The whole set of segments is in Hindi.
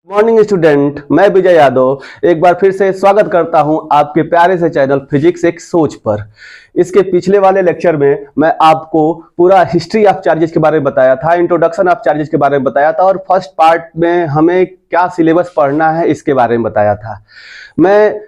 मॉर्निंग स्टूडेंट, मैं विजय यादव एक बार फिर से स्वागत करता हूं आपके प्यारे से चैनल फिजिक्स एक सोच पर। इसके पिछले वाले लेक्चर में मैं आपको पूरा हिस्ट्री ऑफ चार्जेस के बारे में बताया था, इंट्रोडक्शन ऑफ चार्जेस के बारे में बताया था और फर्स्ट पार्ट में हमें क्या सिलेबस पढ़ना है इसके बारे में बताया था। मैं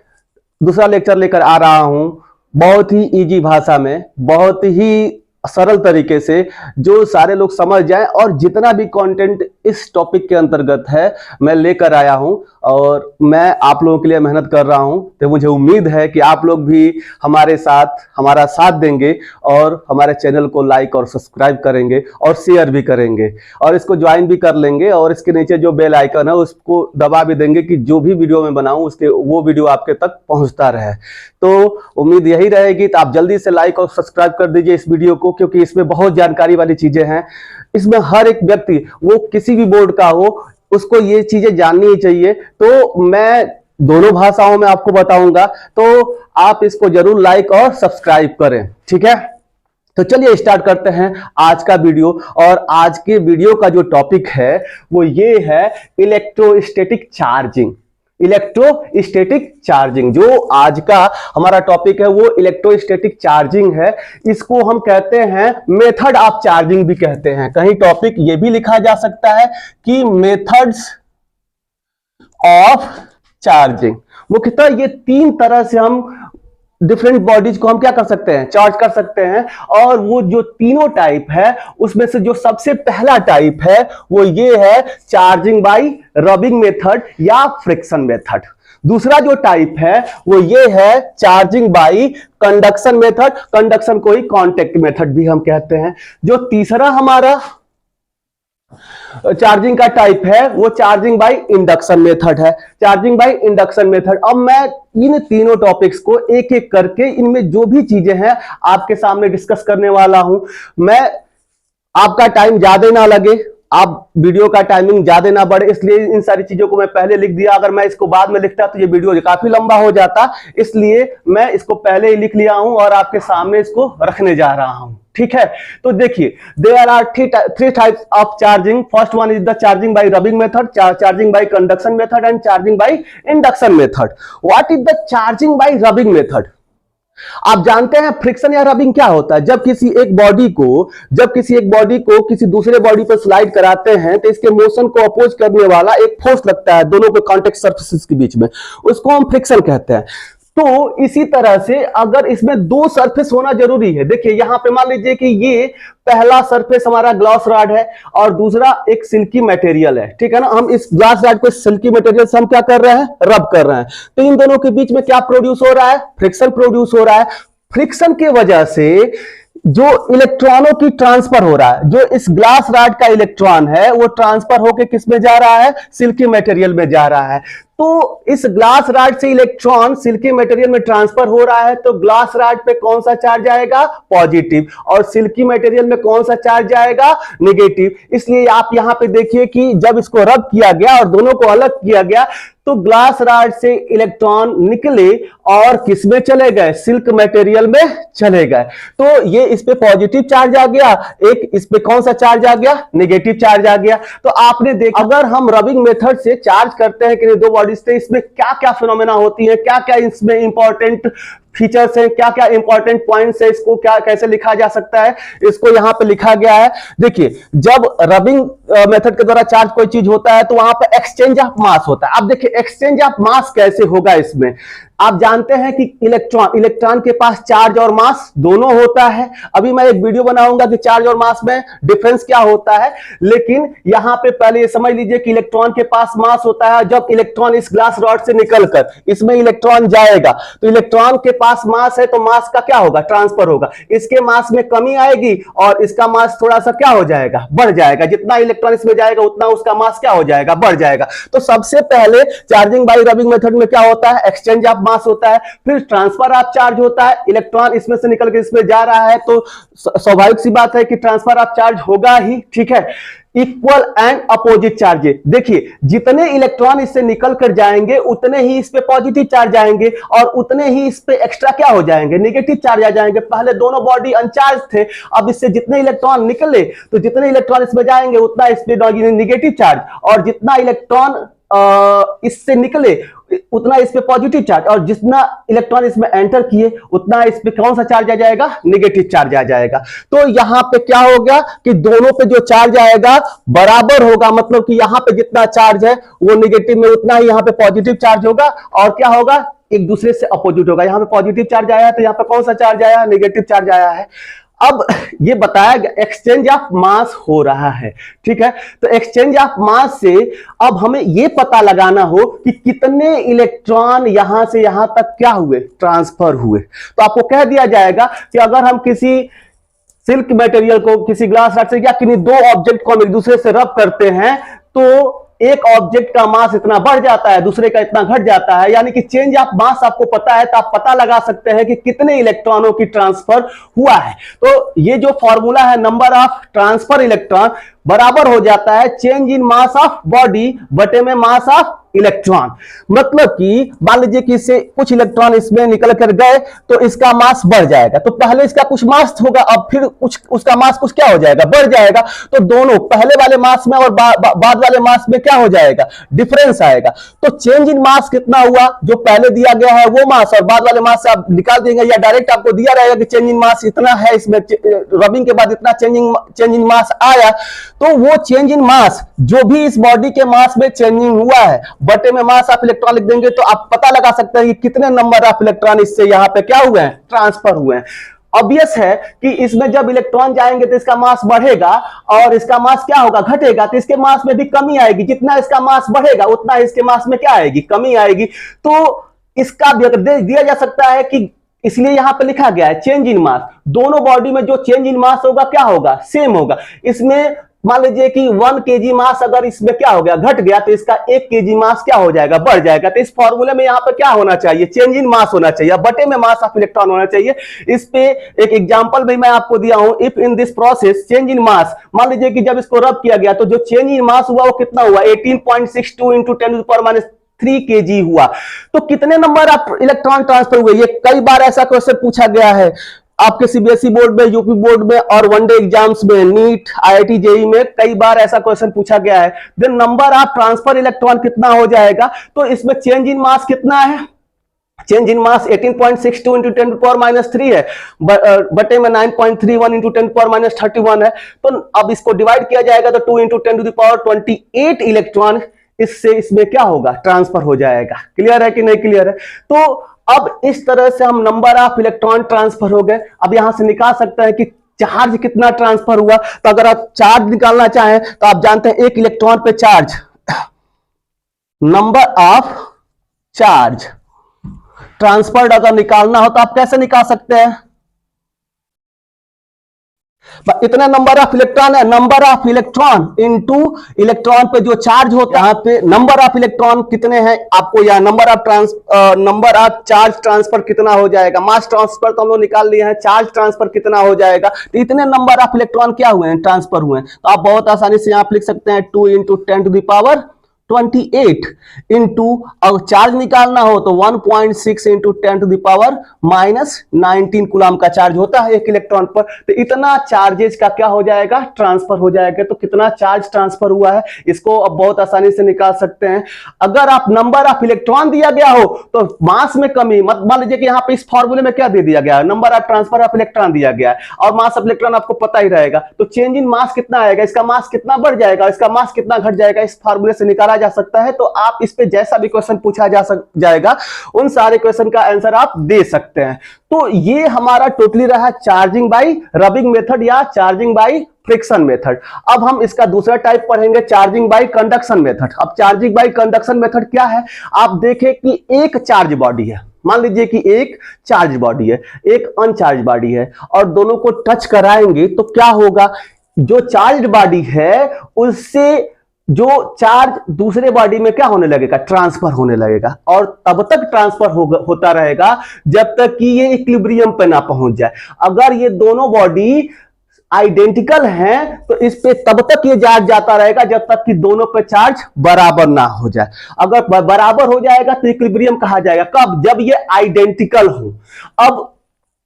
दूसरा लेक्चर लेकर आ रहा हूं बहुत ही इजी भाषा में, बहुत ही सरल तरीके से जो सारे लोग समझ जाएं और जितना भी कंटेंट इस टॉपिक के अंतर्गत है मैं लेकर आया हूं और मैं आप लोगों के लिए मेहनत कर रहा हूं। तो मुझे उम्मीद है कि आप लोग भी हमारा साथ देंगे और हमारे चैनल को लाइक और सब्सक्राइब करेंगे और शेयर भी करेंगे और इसको ज्वाइन भी कर लेंगे और इसके नीचे जो बेल आइकन है उसको दबा भी देंगे कि जो भी वीडियो मैं बनाऊं उसके वो वीडियो आपके तक पहुंचता रहे। तो उम्मीद यही रहेगी, तो आप जल्दी से लाइक और सब्सक्राइब कर दीजिए इस वीडियो को, क्योंकि इसमें बहुत जानकारी वाली चीजें हैं। इसमें हर एक व्यक्ति, वो किसी भी बोर्ड का हो, उसको ये चीजें जाननी ही चाहिए। तो मैं दोनों भाषाओं में आपको बताऊंगा, तो आप इसको जरूर लाइक और सब्सक्राइब करें, ठीक है। तो चलिए स्टार्ट करते हैं आज का वीडियो। और आज के वीडियो का जो टॉपिक है वो ये है इलेक्ट्रोस्टैटिक चार्जिंग। इलेक्ट्रोस्टैटिक चार्जिंग जो आज का हमारा टॉपिक है वो इलेक्ट्रोस्टैटिक चार्जिंग है। इसको हम कहते हैं मेथड ऑफ चार्जिंग भी कहते हैं। कहीं टॉपिक ये भी लिखा जा सकता है कि मेथड्स ऑफ चार्जिंग। मुख्यतः ये तीन तरह से हम डिफरेंट बॉडीज को हम क्या कर सकते हैं, चार्ज कर सकते हैं। और वो जो तीनों टाइप है उसमें से जो सबसे पहला टाइप है वो ये है चार्जिंग बाय रबिंग मेथड या फ्रिक्शन मेथड। दूसरा जो टाइप है वो ये है charging by conduction method, conduction को ही कांटेक्ट मेथड भी हम कहते हैं। जो तीसरा हमारा चार्जिंग का टाइप है वो चार्जिंग बाय इंडक्शन मेथड है, चार्जिंग बाय इंडक्शन मेथड। अब मैं इन तीनों टॉपिक्स को एक एक करके इनमें जो भी चीजें हैं आपके सामने डिस्कस करने वाला हूं। मैं आपका टाइम ज्यादा ना लगे, आप वीडियो का टाइमिंग ज्यादा ना बढ़े, इसलिए इन सारी चीजों को मैं पहले लिख दिया। अगर मैं इसको बाद में लिखता तो ये वीडियो काफी लंबा हो जाता, इसलिए मैं इसको पहले ही लिख लिया हूं और आपके सामने इसको रखने जा रहा हूं, ठीक है। तो देखिए, there are three types of charging. First one is the charging by rubbing method, charging by conduction method and charging by induction method. What is the charging by rubbing method? आप जानते हैं फ्रिक्शन या रबिंग क्या होता है? जब किसी एक बॉडी को किसी दूसरे बॉडी पर स्लाइड कराते हैं तो इसके मोशन को अपोज करने वाला एक फोर्स लगता है दोनों के कांटेक्ट सरफेसेस के बीच में, उसको हम फ्रिक्शन कहते हैं। तो इसी तरह से अगर इसमें दो सरफेस होना जरूरी है, देखिए यहां पे मान लीजिए कि ये पहला सरफेस हमारा ग्लास रॉड है और दूसरा एक सिल्की मटेरियल है, ठीक है ना। हम इस ग्लास रॉड को सिल्की मटेरियल से हम क्या कर रहे हैं, रब कर रहे हैं। तो इन दोनों के बीच में क्या प्रोड्यूस हो रहा है, फ्रिक्शन प्रोड्यूस हो रहा है। फ्रिक्शन के वजह से जो इलेक्ट्रॉनों की ट्रांसफर हो रहा है, जो इस ग्लास रॉड का इलेक्ट्रॉन है वो ट्रांसफर होकर किस में जा रहा है, सिल्की मटेरियल में जा रहा है। तो इस ग्लास रॉड से इलेक्ट्रॉन सिल्की मटेरियल में ट्रांसफर हो रहा है, तो ग्लास रॉड पे कौन सा चार्ज आएगा, पॉजिटिव, और सिल्की मटेरियल में कौन सा चार्ज आएगा, नेगेटिव। इसलिए आप यहां पे देखिए कि जब इसको रब किया गया और दोनों को अलग किया गया तो ग्लास रॉड से इलेक्ट्रॉन निकले और किस में चले गए, सिल्क मटेरियल में चले गए। तो ये इस पे पॉजिटिव चार्ज आ गया, एक इस पे कौन सा चार्ज आ गया, नेगेटिव चार्ज आ गया। तो आपने देखा अगर हम रबिंग मेथड से चार्ज करते हैं कि दो बॉडीज से, इसमें क्या क्या फिनोमेना होती है, क्या क्या इसमें इंपॉर्टेंट फीचर्स हैं, क्या क्या इंपॉर्टेंट पॉइंट्स है, इसको क्या कैसे लिखा जा सकता है, इसको यहां पे लिखा गया है। देखिए, जब रबिंग मेथड के द्वारा चार्ज कोई चीज होता है तो वहां पे एक्सचेंज ऑफ मास होता है। अब देखिए एक्सचेंज ऑफ मास कैसे होगा इसमें। आप जानते हैं कि इलेक्ट्रॉन के पास चार्ज और मास दोनों होता है। अभी मैं एक वीडियो बनाऊंगा कि चार्ज और मास में डिफरेंस क्या होता है, लेकिन यहां पे पहले ये समझ लीजिए कि इलेक्ट्रॉन के पास मास होता है। जब इलेक्ट्रॉन इस ग्लास रॉड से निकलकर इसमें इलेक्ट्रॉन जाएगा तो इलेक्ट्रॉन के पास मास है, तो मास का क्या होगा, ट्रांसफर होगा। इसके मास में कमी आएगी और इसका मास थोड़ा सा क्या हो जाएगा, बढ़ जाएगा। जितना इलेक्ट्रॉन इसमें जाएगा उतना उसका मास क्या हो जाएगा, बढ़ जाएगा। तो सबसे पहले चार्जिंग बाय रबिंग मेथड में क्या होता है, एक्सचेंज ऑफ मास होता है, फिर ट्रांसफर ऑफ चार्ज होता है। इलेक्ट्रॉन इसमें से निकल के इसमें जा रहा है तो स्वाभाविक सी बात है कि ट्रांसफर ऑफ चार्ज होगा ही, ठीक है। इक्वल एंड अपोजिट चार्जेस, देखिए जितने इलेक्ट्रॉन इससे निकल कर जाएंगे उतने ही इस पे पॉजिटिव चार्ज आएंगे और उतने ही इस पे एक्स्ट्रा क्या हो जाएंगे, नेगेटिव चार्ज आ जाएंगे। पहले दोनों बॉडी अनचार्ज थे, अब इससे जितने इलेक्ट्रॉन निकले तो जितने इलेक्ट्रॉन इसमें जाएंगे उतना इस पे नेगेटिव चार्ज, और जितना इलेक्ट्रॉन इससे निकले उतना इस पे पॉजिटिव चार्ज, और जितना इलेक्ट्रॉन इसमें एंटर किए उतना इस पे कौन सा चार्ज आ जाएगा, नेगेटिव चार्ज आ जाएगा। तो यहां पे क्या हो गया कि दोनों पे जो चार्ज आएगा बराबर होगा, मतलब कि यहां पे जितना चार्ज है वो नेगेटिव में उतना ही यहां पे पॉजिटिव चार्ज होगा, और क्या होगा, एक दूसरे से अपोजिट होगा। यहां पे पॉजिटिव चार्ज आया है तो यहां पे कौन सा चार्ज आया, नेगेटिव चार्ज आया है। अब ये बताया गया एक्सचेंज ऑफ मास हो रहा है, ठीक है। तो एक्सचेंज ऑफ मास से अब हमें ये पता लगाना हो कि कितने इलेक्ट्रॉन यहां से यहां तक क्या हुए, ट्रांसफर हुए। तो आपको कह दिया जाएगा कि अगर हम किसी सिल्क मटेरियल को, किसी ग्लास रॉड से या किन्हीं दो ऑब्जेक्ट को हम एक दूसरे से रब करते हैं तो एक ऑब्जेक्ट का मास इतना बढ़ जाता है, दूसरे का इतना घट जाता है, यानी कि चेंज ऑफ मास आपको पता है तो आप पता लगा सकते हैं कि कितने इलेक्ट्रॉनों की ट्रांसफर हुआ है। तो ये जो फॉर्मूला है, नंबर ऑफ ट्रांसफर इलेक्ट्रॉन बराबर हो जाता है change in mass of body बटे में मास ऑफ इलेक्ट्रॉन। मतलब कि मान लीजिए कि इससे कुछ इलेक्ट्रॉन इसमें निकल कर गए तो इसका मास बढ़ जाएगा, तो पहले इसका कुछ मास होगा, अब फिर कुछ उसका मास कुछ क्या हो जाएगा, बढ़ जाएगा। तो दोनों पहले वाले मास में और बाद वाले मास में क्या हो जाएगा, डिफरेंस आएगा। तो चेंज इन मास कितना हुआ, जो पहले दिया गया है वो मास और बाद वाले मास से आप निकाल देंगे, या डायरेक्ट आपको दिया रहेगा कि चेंज इन मास इतना है, इसमें रबिंग के बाद इतना चेंज इन मास आया, तो वो चेंज इन मास जो भी इस बॉडी के मास में चेंजिंग हुआ है बटे में मास ऑफ इलेक्ट्रॉन लिख देंगे, तो आप पता लगा सकते हैं कि कितने नंबर ऑफ इलेक्ट्रॉन इससे यहां पे क्या हुए हैं, ट्रांसफर हुए हैं। ऑब्वियस है कि इसमें जब इलेक्ट्रॉन जाएंगे तो इसका मास बढ़ेगा और इसका मास क्या होगा, घटेगा, तो इसके मास में भी कमी आएगी। जितना इसका मास बढ़ेगा उतना इसके मास में क्या आएगी, कमी आएगी। तो इसका भी अगर दिया जा सकता है कि इसलिए यहां पे लिखा गया है चेंज इन मास, दोनों बॉडी में जो चेंज इन मास होगा क्या होगा, सेम होगा। इसमें मान लीजिए कि 1 kg मास अगर इसमें क्या हो गया, घट गया, तो इसका 1 kg मास क्या हो जाएगा, बढ़ जाएगा। तो इस फॉर्मूले में यहां पे क्या होना चाहिए, चेंज इन मास होना चाहिए, बटे में मास ऑफ इलेक्ट्रॉन होना चाहिए। इस पे एक एग्जांपल भी मैं आपको दिया हूं, if in this process change in mass, मान लीजिए कि जब इसको रब किया गया तो जो चेंज इन मास हुआ वो कितना हुआ, 18.62 इंटू 10⁻³ kg हुआ। तो कितने नंबर ऑफ इलेक्ट्रॉन ट्रांसफर हुए, ये कई बार ऐसा क्वेश्चन पूछा गया है आपके सीबीएसई बोर्ड में, यूपी बोर्ड में और वनडे एग्जाम्स में, नीट, आईआईटी, जेई में कई बार ऐसा क्वेश्चन पूछा गया है। Then number of transfer electron कितना हो जाएगा, तो इसमें चेंज इन मास कितना है, चेंज इन मास 18.62 इंटू 10⁻³ है, बटे में 9.31 इंटू 10⁻31 है। तो अब इसको डिवाइड किया जाएगा तो 2 इंटू 10⁻28 इलेक्ट्रॉन इससे इसमें क्या होगा, ट्रांसफर हो जाएगा। क्लियर है कि नहीं क्लियर है। तो अब इस तरह से हम नंबर ऑफ इलेक्ट्रॉन ट्रांसफर हो गए। अब यहां से निकाल सकते हैं कि चार्ज कितना ट्रांसफर हुआ। तो अगर आप चार्ज निकालना चाहें तो आप जानते हैं एक इलेक्ट्रॉन पे charge, number of charge transferred अगर निकालना हो तो आप कैसे निकाल सकते हैं, इतना नंबर ऑफ इलेक्ट्रॉन है, number of electron into electron पे जो चार्ज होता है, यहाँ पे नंबर ऑफ इलेक्ट्रॉन कितने हैं आपको, या नंबर ऑफ चार्ज ट्रांसफर कितना हो जाएगा। मास ट्रांसफर तो हम लोग निकाल लिए हैं, चार्ज ट्रांसफर कितना हो जाएगा, तो इतने नंबर ऑफ इलेक्ट्रॉन क्या हुए हैं, ट्रांसफर हुए हैं। तो आप बहुत आसानी से यहाँ लिख सकते हैं 2 इंटू 10⁻28 इंटू, अगर चार्ज निकालना हो तो 1.6 इंटू 10⁻⁻19 कूलम का चार्ज होता है एक इलेक्ट्रॉन पर। तो इतना चार्जेस का क्या हो जाएगा, ट्रांसफर हो जाएगा। तो कितना चार्ज ट्रांसफर हुआ है इसको अब बहुत आसानी से निकाल सकते हैं। अगर आप नंबर ऑफ इलेक्ट्रॉन दिया गया हो तो मास में कमी, मान लीजिए कि यहाँ पे इस फॉर्मूले में क्या दे दिया गया है, number of transfer of electron दिया गया है और मास ऑफ इलेक्ट्रॉन आपको पता ही रहेगा। तो चेंज इन मास कितना आएगा, इसका मास कितना बढ़ जाएगा, इसका मास कितना घट जाएगा, इस फॉर्मूले से निकाला जा सकता है। तो आप इस पे जैसा भी क्वेश्चन पूछा जाएगा उन सारे क्वेश्चन का आंसर आप दे सकते हैं। तो ये हमारा टोटली रहा चार्जिंग बाय रबिंग मेथड या चार्जिंग बाय फ्रिक्शन मेथड। अब हम इसका दूसरा टाइप पढ़ेंगे, चार्जिंग बाय कंडक्शन मेथड। अब चार्जिंग बाय कंडक्शन मेथड क्या है, आप देखें कि एक चार्ज बॉडी है, मान लीजिए कि एक चार्ज बॉडी है, एक अनचार्ज बॉडी है, और दोनों को टच कराएंगे तो क्या होगा, जो चार्ज बॉडी है उससे जो चार्ज दूसरे बॉडी में क्या होने लगेगा, ट्रांसफर होने लगेगा, और तब तक ट्रांसफर होता रहेगा जब तक कि ये इक्विलिब्रियम पे ना पहुंच जाए। अगर ये दोनों बॉडी आइडेंटिकल हैं तो इस पे तब तक ये चार्ज जाता रहेगा जब तक कि दोनों पे चार्ज बराबर ना हो जाए। अगर बराबर हो जाएगा तो इक्विलिब्रियम कहा जाएगा, कब, जब ये आइडेंटिकल हो। अब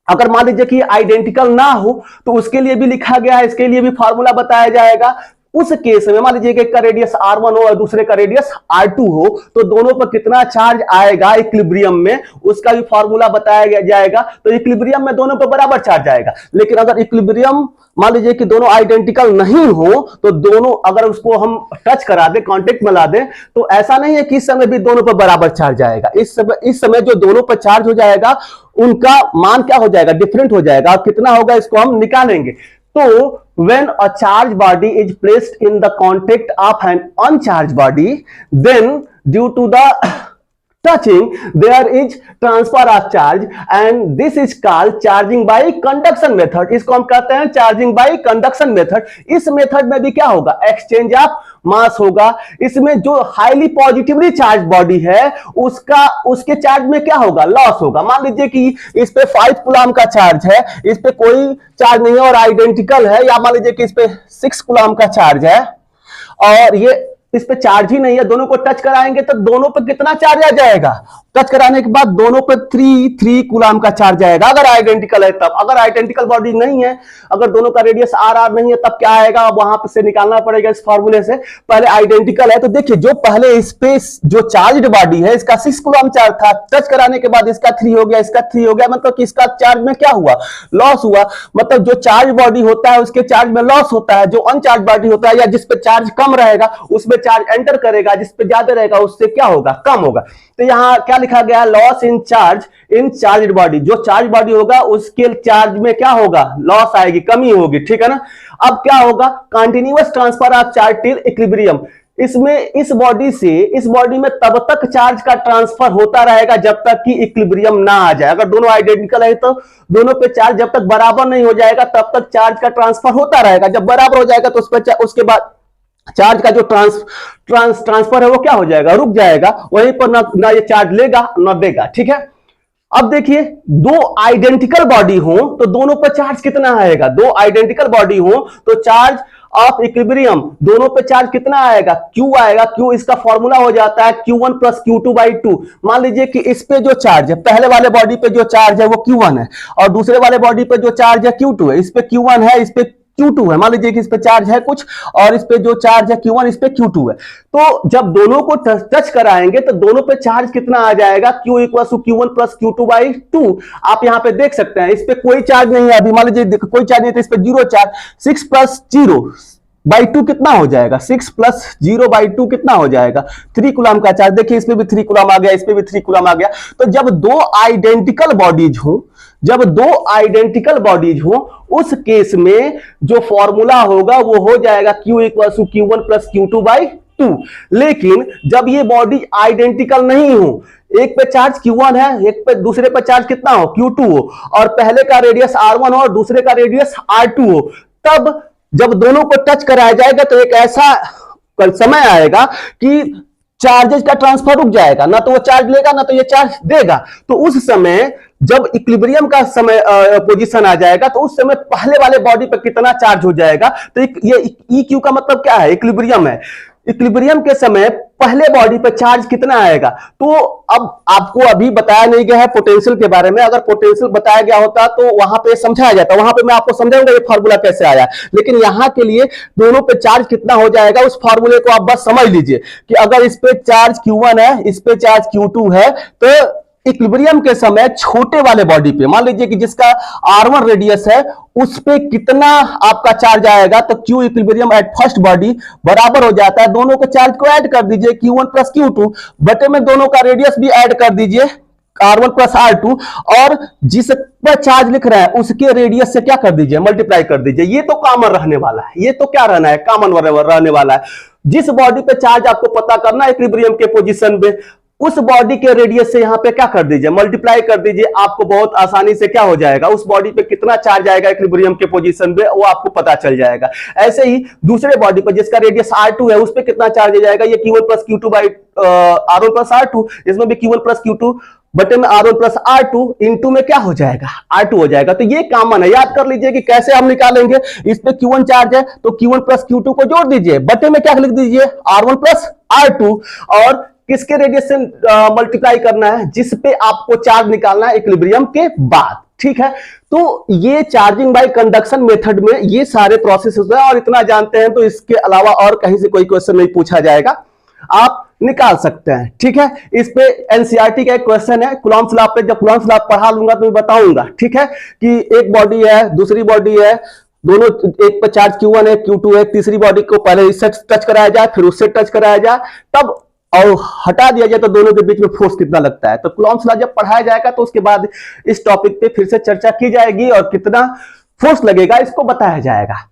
अगर मान लीजिए कि आइडेंटिकल ना हो तो उसके लिए भी लिखा गया है, इसके लिए भी फॉर्मूला बताया जाएगा। उस केस में मान लीजिए कि एक का रेडियस r1 हो और दूसरे का रेडियस r2 हो, तो दोनों पर कितना चार्ज आएगा इक्विलिब्रियम में, उसका भी फॉर्मूला बताया जाएगा। तो इक्विलिब्रियम में दोनों पर बराबर चार्ज आएगा। लेकिन अगर इक्विलिब्रियम मान लीजिए कि दोनों आइडेंटिकल नहीं हो, तो दोनों अगर उसको हम टच करा दें, कांटेक्ट में ला दें, तो ऐसा नहीं है कि इस समय भी दोनों पर बराबर चार्ज आएगा। इस समय जो दोनों पर चार्ज हो जाएगा उनका मान क्या हो जाएगा, डिफरेंट हो जाएगा। और कितना होगा इसको हम निकालेंगे। तो when a charged body is placed in the contact of an uncharged body, then due to the touching there is transfer of charge and this is called charging by conduction method। इसको हम कहते हैं charging by conduction method। इस मेथड में भी क्या होगा, एक्सचेंज ऑफ मास होगा। इसमें जो हाईली पॉजिटिवली चार्ज बॉडी है उसके चार्ज में क्या होगा, लॉस होगा। मान लीजिए कि इस पे 5 कूलम का चार्ज है, इस पे कोई चार्ज नहीं है और आइडेंटिकल है, या मान लीजिए कि इस पे 6 कूलम का चार्ज है और ये इस पे चार्ज ही नहीं है, दोनों को टच कराएंगे तो दोनों पे कितना चार्ज आ जाएगा, टच कराने के बाद दोनों पे 3 कूलम का चार्ज आएगा अगर आइडेंटिकल है तब। अगर आइडेंटिकल बॉडी नहीं है, अगर दोनों का रेडियस r नहीं है, तब क्या आएगा, वहां से निकालना पड़ेगा इस फॉर्मूले से। पहले आइडेंटिकल है तो देखिए जो पहले इस पे जो चार्ज बॉडी है इसका 6 कूलम चार्ज था, टच कराने के बाद इसका 3 हो गया, इसका 3 हो गया, मतलब कि इसका चार्ज में क्या हुआ, लॉस हुआ। मतलब जो चार्ज बॉडी होता है उसके चार्ज में लॉस होता है, जो अनचार्ज बॉडी होता है या जिस पे चार्ज कम रहेगा उसमें चार्ज एंटर करेगा, जिस पे ज्यादा रहेगा उससे क्या होगा, कम होगा। तो यहां क्या लिखा गया, लॉस इन चार्ज बॉडी। जो चार्ज बॉडी होगा उसके चार्ज में क्या होगा, लॉस आएगी, कमी होगी, ठीक है ना। अब क्या होगा, continuous transfer of charge till equilibrium. इसमें इस बॉडी से इस बॉडी में तब तक चार्ज का ट्रांसफर होता रहेगा जब तक कि इक्विलिब्रियम ना आ जाए। अगर दोनों आइडेंटिकल है तो दोनों पे चार्ज जब तक बराबर नहीं हो जाएगा तब तक चार्ज का ट्रांसफर होता रहेगा। जब बराबर हो जाएगा तो उस पर उसके बाद चार्ज का जो ट्रांसफर है वो क्या हो जाएगा, रुक जाएगा, वहीं पर ना ये चार्ज लेगा ना देगा, ठीक है। अब देखिए दो आइडेंटिकल बॉडी हो तो दोनों पर चार्ज कितना आएगा, दो आइडेंटिकल बॉडी हो तो चार्ज ऑफ इक्विलिब्रियम दोनों पे चार्ज कितना आएगा, Q आएगा। Q इसका फॉर्मूला हो जाता है Q1 प्लस Q2 बाई 2। मान लीजिए कि इस पे जो चार्ज है, पहले वाले बॉडी पे जो चार्ज है वो Q1 है और दूसरे वाले बॉडी पे जो चार्ज है Q2 है। इस पे Q1 है, इस पे Q2 है। मान लीजिए कि इस पे चार्ज है कुछ और इस पे जो चार्ज है Q1, इस पे Q2 है। तो जब दोनों को टच कराएंगे तो दोनों पे चार्ज कितना आ जाएगा, Q equal to Q1 plus Q2 by 2। आप यहां पे देख सकते हैं इस पे कोई चार्ज नहीं है अभी, मान लीजिए कोई चार्ज नहीं है तो इस पे 0 चार्ज। 6 प्लस 0 बाई 2 कितना हो जाएगा, 6 प्लस 0 बाई 2 कितना हो जाएगा, 3 कूलम का चार्ज। देखिए इसमें भी 3 कूलम आ गया, इस पे भी 3 कूलम आ गया। तो जब दो आइडेंटिकल बॉडीज हो, जब दो आइडेंटिकल बॉडीज हो उस केस में जो फॉर्मूला होगा वो हो जाएगा Q equal to Q1 plus Q2 by 2। लेकिन जब ये बॉडी आइडेंटिकल नहीं हो, एक पे चार्ज Q1 है, एक पे दूसरे पे चार्ज कितना हो, Q2 हो, और पहले का रेडियस R1 हो और दूसरे का रेडियस R2 हो, तब जब दोनों को टच कराया जाएगा तो एक ऐसा समय आएगा कि चार्जेस का ट्रांसफर रुक जाएगा, ना तो वो चार्ज लेगा ना तो ये चार्ज देगा। तो उस समय जब इक्विलिब्रियम का समय पोजीशन आ जाएगा तो उस समय पहले वाले बॉडी पर कितना चार्ज हो जाएगा। तो ये EQ का मतलब क्या है, इक्विलिब्रियम है। इक्विलिब्रियम के समय पहले बॉडी पर चार्ज कितना आएगा। तो अब आपको अभी बताया नहीं गया है पोटेंशियल के बारे में, अगर पोटेंशियल बताया गया होता तो वहां पे समझाया जाता, वहां पे मैं आपको समझाऊंगा ये फार्मूला कैसे आया। लेकिन यहां के लिए दोनों पे चार्ज कितना हो जाएगा उस फार्मूले को आप बस समझ लीजिए कि अगर इस पे चार्ज Q1 है, इस पे चार्ज Q2 है, तो इक्विलिब्रियम के समय छोटे वाले बॉडी पे मान लीजिए कि जिसका R1 रेडियस है उस पे कितना आपका चार्ज आएगा, तो Q equilibrium at first body बराबर हो जाता है, दोनों के चार्ज को ऐड कर दीजिए Q1 प्लस Q2 बटे में दोनों का रेडियस भी ऐड कर दीजिए R1 प्लस R2 और जिस पर चार्ज लिख रहा है उसके रेडियस से क्या कर दीजिए, मल्टीप्लाई कर दीजिए। ये तो कॉमन रहने वाला है, ये तो क्या रहना है, कॉमन रहने वाला है। जिस बॉडी पे चार्ज आपको पता करना है इक्विलिब्रियम के पोजीशन पे, उस बॉडी के रेडियस से यहां पे क्या कर दीजिए, मल्टीप्लाई कर दीजिए। आपको बहुत आसानी से क्या हो जाएगा, उस बॉडी पे कितना चार्ज आएगा इक्विलिब्रियम के पोजीशन पे वो आपको पता चल जाएगा। ऐसे ही दूसरे बॉडी पर जिसका रेडियस R2 है उस पे कितना चार्ज आ जाएगा, ये Q1 plus Q2 by R1 plus R2, इसमें भी Q1 प्लस Q2 बटे में R1 प्लस R2 इंटू में क्या हो जाएगा, R2 हो जाएगा। तो ये कॉमन है, याद कर लीजिए कि कैसे हम निकालेंगे। इस पे Q1 चार्ज है तो Q1 प्लस Q2 को जोड़ दीजिए, बटे में क्या लिख दीजिए R1 प्लस R2 और किसके रेडियस से मल्टीप्लाई करना है, जिस पे आपको चार्ज निकालना है इक्विलिब्रियम के बाद। ठीक है। तो ये चार्जिंग बाय कंडक्शन मेथड में ये सारे प्रोसेस होते हैं और इतना जानते हैं तो इसके अलावा और कहीं से कोई क्वेश्चन नहीं पूछा जाएगा, आप निकाल सकते हैं, ठीक है। इस पे एनसीईआरटी का एक क्वेश्चन है कूलॉम्स लॉ पे, जब कूलॉम्स लॉ पढ़ा लूंगा तो मैं बताऊंगा, ठीक है, कि एक बॉडी है दूसरी बॉडी है, दोनों एक पर चार्ज Q1 है Q2 है, तीसरी बॉडी को पहले इससे टच कराया जाए फिर उससे टच कराया जाए तब और हटा दिया जाए तो दोनों के बीच में फोर्स कितना लगता है। तो कूलॉम्स लॉ जब पढ़ाया जाएगा तो उसके बाद इस टॉपिक पे फिर से चर्चा की जाएगी और कितना फोर्स लगेगा इसको बताया जाएगा।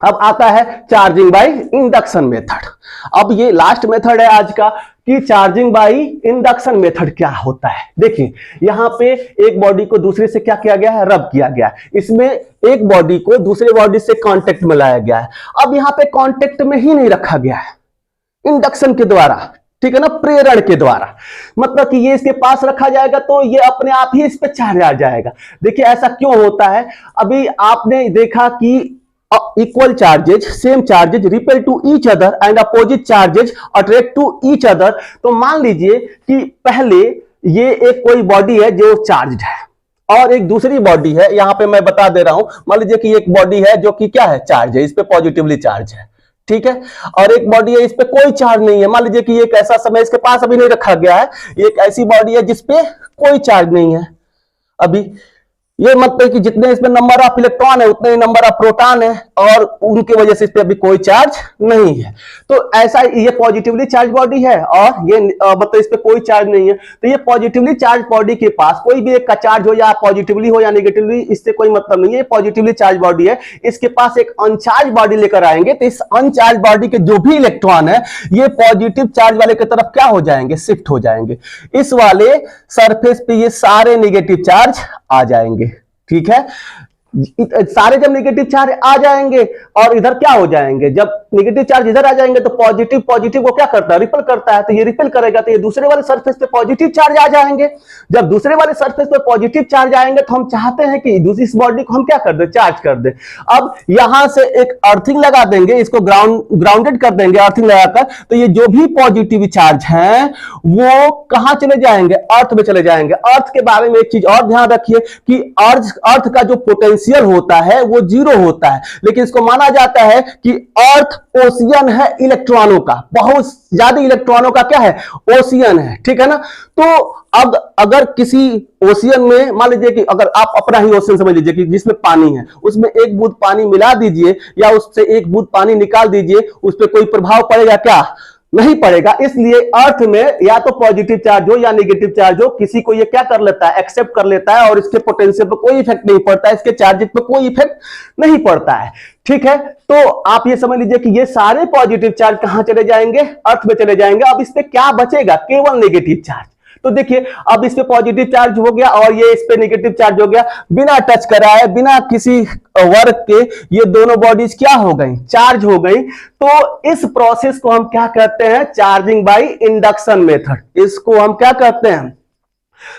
अब आता है चार्जिंग बाय इंडक्शन मेथड। अब ये लास्ट मेथड है आज का कि चार्जिंग बाय इंडक्शन मेथड क्या होता है। देखिए यहां पे एक बॉडी को दूसरे से क्या किया गया है, रब किया गया है। इसमें एक बॉडी को दूसरे बॉडी से कांटेक्ट में लाया गया है। अब यहां पे कांटेक्ट में ही नहीं रखा गया है, इंडक्शन के द्वारा, ठीक है ना, प्रेरण के द्वारा, मतलब कि ये इसके पास रखा जाएगा तो ये अपने आप ही इस पे चार्ज आ जाएगा। देखिए ऐसा क्यों होता है, अभी आपने देखा कि equal charges same charges repel to each other and opposite charges attract to each other. तो मान लीजिए कि पहले ये एक कोई बॉडी है जो चार्ज्ड है और एक दूसरी बॉडी है, यहां पे मैं बता दे रहा हूं, मान लीजिए कि एक बॉडी है जो कि क्या है, चार्ज है, इस पे पॉजिटिवली चार्ज है, ठीक है, और एक बॉडी है इस पे कोई चार्ज नहीं है। मान लीजिए कि एक ऐसा समय इसके पास अभी नहीं रखा गया है, एक ऐसी बॉडी है जिसपे कोई चार्ज नहीं है। अभी ये मतलब कि जितने इसमें नंबर ऑफ इलेक्ट्रॉन है उतने ही नंबर ऑफ प्रोटॉन है और उनकी वजह से इस पे अभी कोई चार्ज नहीं है। तो ऐसा ये पॉजिटिवली चार्ज बॉडी है और ये मतलब इस पे कोई चार्ज नहीं है। तो ये पॉजिटिवली चार्ज बॉडी के पास कोई भी एक का चार्ज हो या पॉजिटिवली हो या नेगेटिवली, इससे कोई मतलब नहीं है। ये पॉजिटिवली चार्ज बॉडी है, इसके पास एक अनचार्ज बॉडी लेकर आएंगे तो इस अनचार्ज बॉडी के जो भी इलेक्ट्रॉन है ये पॉजिटिव चार्ज वाले की तरफ क्या हो जाएंगे, शिफ्ट हो जाएंगे। इस वाले सरफेस पे ये सारे नेगेटिव चार्ज आ जाएंगे, ठीक है। सारे जब नेगेटिव चार्ज आ जाएंगे और इधर क्या हो जाएंगे, जब नेगेटिव चार्ज इधर आ जाएंगे तो पॉजिटिव पॉजिटिव को क्या करता है, रिपेल करता है। तो ये रिपेल करेगा तो ये दूसरे वाले सरफेस पे पॉजिटिव चार्ज आ जाएंगे। जब दूसरे वाले सरफेस पे पॉजिटिव चार्ज आएंगे तो हम चाहते हैं कि दूसरी बॉडी को हम क्या कर दें, चार्ज कर दें। अब यहां से एक अर्थिंग लगा देंगे, इसको ग्राउंडेड कर देंगे अर्थिंग लगाकर, तो ये जो भी पॉजिटिव चार्ज हैं वो कहां चले जाएंगे, अर्थ में चले जाएंगे। अर्थ के बारे में एक चीज और ध्यान रखिए कि अर्थ का जो पोटेंशियल होता है वो 0 होता है, लेकिन इसको माना जाता है कि अर्थ ओशियन है इलेक्ट्रॉनों का, बहुत ज्यादा इलेक्ट्रॉनों का क्या है, ओशियन है, ठीक है ना। तो अब अगर किसी ओशियन में मान लीजिए कि अगर आप अपना ही ओशियन समझ लीजिए कि जिसमें पानी है, उसमें एक बूंद पानी मिला दीजिए या उससे एक बूंद पानी निकाल दीजिए, उस पर कोई प्रभाव पड़ेगा क्या, नहीं पड़ेगा। इसलिए अर्थ में या तो पॉजिटिव चार्ज हो या नेगेटिव चार्ज हो, किसी को ये क्या कर लेता है, एक्सेप्ट कर लेता है और इसके पोटेंशियल पर कोई इफेक्ट नहीं पड़ता है, इसके चार्जेस पर कोई इफेक्ट नहीं पड़ता है, ठीक है। तो आप ये समझ लीजिए कि ये सारे पॉजिटिव चार्ज कहां चले जाएंगे, अर्थ में चले जाएंगे। अब इस पे क्या बचेगा, केवल नेगेटिव चार्ज। तो देखिए अब इस पे पॉजिटिव चार्ज हो गया और ये इस पे नेगेटिव चार्ज हो गया, बिना टच कराए बिना किसी वर्क के ये दोनों बॉडीज क्या हो गई, चार्ज हो गई। तो इस प्रोसेस को हम क्या कहते हैं, चार्जिंग बाय इंडक्शन मेथड। इसको हम क्या कहते हैं,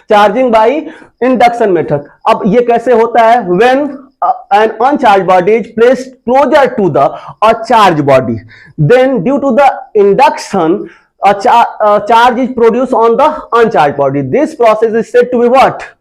चार्जिंग बाय इंडक्शन मेथड। अब ये कैसे होता है, when an uncharged body is placed closer to the charged body, then due to the induction charge is produced on the uncharged body. This process is said to be what,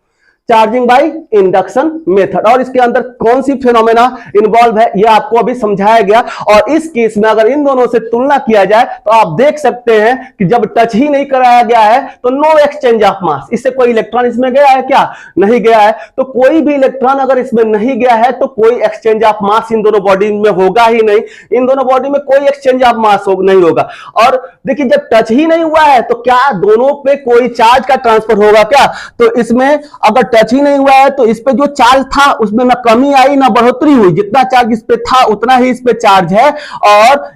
charging by induction method. और इसके अंदर कौन सी फिनोमेना इन्वॉल्व है ये आपको अभी समझाया गया। और इस केस में अगर इन दोनों से तुलना किया जाए तो आप देख सकते हैं कि जब टच ही नहीं कराया गया है तो नो एक्सचेंज ऑफ मास, इससे कोई इलेक्ट्रॉन इसमें गया है क्या, नहीं गया है। तो कोई भी इलेक्ट्रॉन अगर इसमें नहीं गया है तो कोई एक्सचेंज ऑफ मास इन दोनों बॉडी में होगा ही नहीं, इन दोनों बॉडी में कोई एक्सचेंज ऑफ मास नहीं होगा। और देखिए जब टच ही नहीं हुआ है तो क्या दोनों पे कोई चार्ज का ट्रांसफर होगा क्या, तो इसमें अगर टच ही नहीं हुआ है तो इस पे जो चार्ज था उसमें ना कमी आई ना बढ़ोतरी हुई, जितना चार्ज इस पे था उतना ही इस पे चार्ज है। और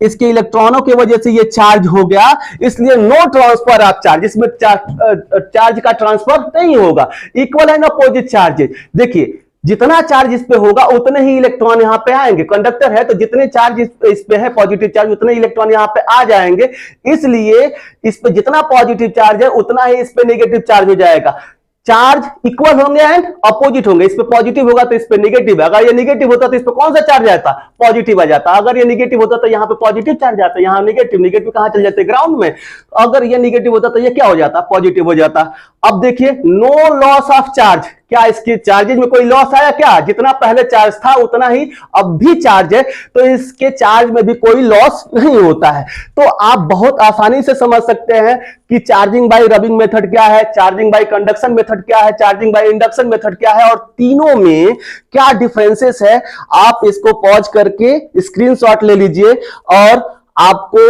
इसके इलेक्ट्रॉनों की वजह से ये चार्ज हो गया, इसलिए नो ट्रांसफर ऑफ चार्ज, इसमें चार्ज का ट्रांसफर नहीं होगा। इक्वल एंड अपोजिट चार्जेस, देखिए जितना चार्ज इस पे होगा उतने ही इलेक्ट्रॉन यहां पे आएंगे। कंडक्टर है तो जितने चार्ज इस पे है पॉजिटिव चार्ज उतने इलेक्ट्रॉन यहां पे आ जाएंगे, इसलिए इस पे जितना पॉजिटिव चार्ज है उतना ही इस पे नेगेटिव चार्ज हो जाएगा। चार्ज इक्वल होंगे एंड अपोजिट होंगे, इस पे पॉजिटिव होगा तो इस पे नेगेटिव है, अगर ये नेगेटिव होता तो इस पे कौन सा चार्ज आता, पॉजिटिव आ जाता। अगर ये नेगेटिव होता तो यहाँ पे पॉजिटिव चार्ज आता, यहाँ नेगेटिव, नेगेटिव कहां चल जाते, ग्राउंड में। अगर ये नेगेटिव होता तो ये क्या हो जाता, पॉजिटिव हो जाता। अब देखिए नो लॉस ऑफ चार्ज, क्या इसके चार्जेज में कोई लॉस आया क्या? जितना पहले चार्ज था उतना ही अब भी चार्ज है, तो इसके चार्ज में भी कोई लॉस नहीं होता है। तो आप बहुत आसानी से समझ सकते हैं कि चार्जिंग बाय रबिंग मेथड क्या है, चार्जिंग बाय कंडक्शन मेथड क्या है, चार्जिंग बाय इंडक्शन मेथड क्या है, और तीनों में क्या डिफरेंसेस है। आप इसको पॉज करके स्क्रीनशॉट ले लीजिए और आपको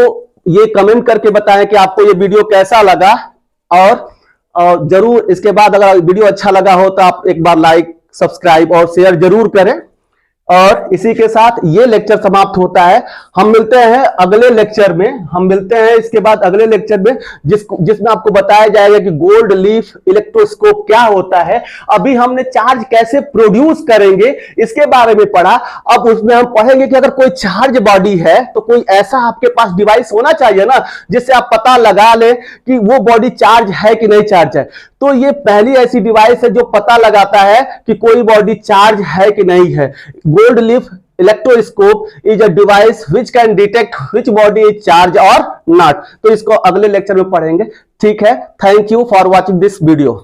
ये कमेंट करके बताएं कि आपको ये वीडियो कैसा लगा। और जरूर इसके बाद अगर वीडियो अच्छा लगा हो तो आप एक बार लाइक, सब्सक्राइब और शेयर जरूर करें। और इसी के साथ ये लेक्चर समाप्त होता है। हम मिलते हैं अगले लेक्चर में, हम मिलते हैं इसके बाद अगले लेक्चर में जिसमें आपको बताया जाएगा कि गोल्ड लीफ इलेक्ट्रोस्कोप क्या होता है। अभी हमने चार्ज कैसे प्रोड्यूस करेंगे इसके बारे में पढ़ा। अब उसमें हम पढ़ेंगे कि अगर कोई चार्ज बॉडी है तो कोई ऐसा आपके पास डिवाइस होना चाहिए ना, जिससे आप पता लगा ले कि वो बॉडी चार्ज है कि नहीं चार्ज है। तो ये पहली ऐसी डिवाइस है जो पता लगाता है कि कोई बॉडी चार्ज है कि नहीं है। Gold leaf electroscope is a device which can detect which body is charge और नॉट। तो इसको अगले लेक्चर में पढ़ेंगे। ठीक है, thank you for watching this video.